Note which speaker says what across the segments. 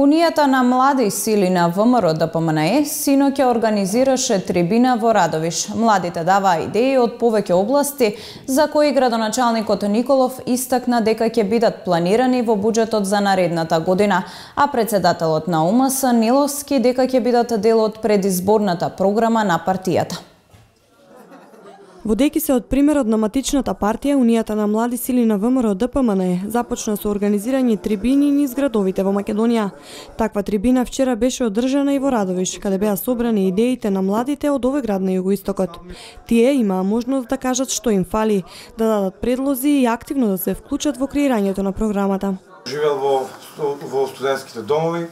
Speaker 1: Унијата на млади сили на ВМРО ДПМНЕ синоќа организираше трибина во Радовиш. Младите даваа идеи од повеќе области за кои градоначалникот Николов истакна дека ќе бидат планирани во буџетот за наредната година, а председателот на УМС Ниловски дека ќе бидат дел од предизборната програма на партијата.
Speaker 2: Водејќи се од примерот на матичната партија, Унијата на млади сили на ВМРО ДПМНЕ започна со организирање трибини низ градовите во Македонија. Таква трибина вчера беше одржана и во Радовиш, каде беа собрани идеите на младите од овој град на југоистокот. Тие имаа можност да кажат што им фали, да дадат предлози и активно да се вклучат во креирањето на програмата.
Speaker 3: Живеел во студентските домови.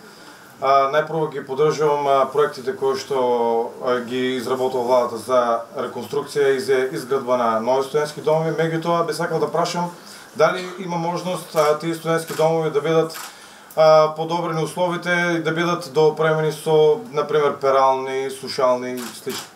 Speaker 3: Најпрво ги поддржувам проектите кои што ги изработува владата за реконструкција и за изградба на нови студентски домови. Меѓутоа би сакал да прашам дали има можност тие студентски домови да бидат подобрени условите и да бидат доопремени со, например, перални, сушални и слични.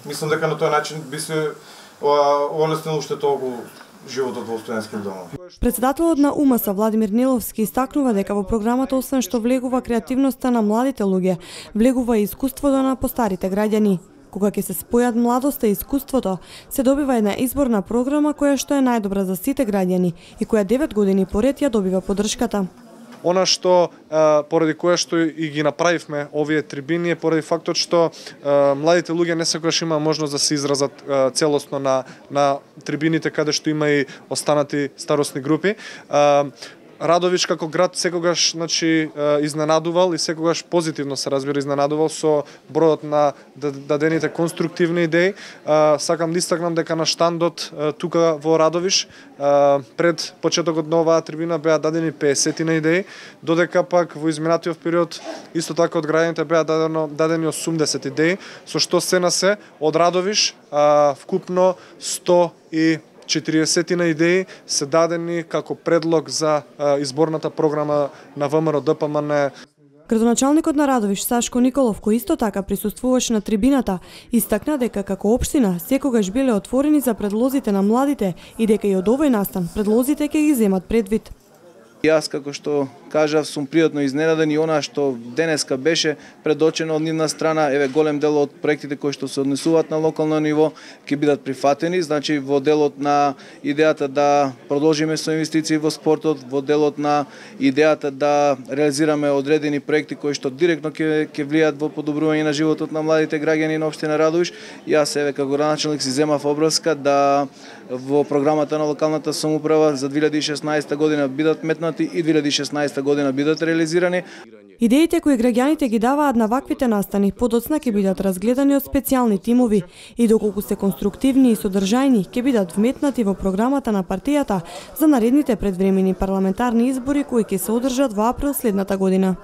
Speaker 3: Мислам дека на тој начин би се олеснило уште толку животот во студентски домови.
Speaker 2: Председателот на УМС Владимир Ниловски истакнува дека во програмата освен што влегува креативноста на младите луѓе, влегува и искуството на постарите граѓани. Кога ќе се спојат младоста и искуството, се добива една изборна програма која што е најдобра за сите граѓани и која 9 години поред ја добива поддршката.
Speaker 4: Она што поради кое што и ги направивме овие трибини е поради фактот што младите луѓе не секогаш има можност да се изразат целосно на трибините каде што има и останати старосни групи. Радовиш како град секогаш изненадувал и секогаш позитивно се разбира изненадувал со бројот на дадените конструктивни идеи. Сакам да истакнам дека на штандот тука во Радовиш пред почетокот на оваа трибина беа дадени 50 идеи, додека пак во изминатиот период исто така од граѓаните беа дадени 80 идеи, со што се на се од Радовиш вкупно 140 идеи се дадени како предлог за изборната програма на ВМРО ДПМНЕ.
Speaker 2: Градоначалникот на Радовиш Сашко Николов, кој исто така присуствуваше на трибината, истакна дека како општина секогаш биле отворени за предлозите на младите и дека и од овој настан предлозите ќе ги земат предвид.
Speaker 5: Јас, како што кажав, сум пријатно изненаден и она што денеска беше предочено од нивна страна, голем дел од проектите кои што се однесуваат на локално ниво ќе бидат прифатени, значи во делот на идејата да продолжиме со инвестиции во спортот, во делот на идејата да реализираме одредени проекти кои што директно ќе влијаат во подобрување на животот на младите граѓани на општина Радовиш. Јас како градоначалник си земав обврска да во програмата на локалната самоуправа за 2016 година бидат метнати и 2016 година бидат реализирани.
Speaker 2: Идеите кои граѓаните ги даваат на ваквите настани подоцна ќе бидат разгледани од специјални тимови и доколку се конструктивни и содржајни ќе бидат вметнати во програмата на партијата за наредните предвремени парламентарни избори кои ќе се одржат во април следната година.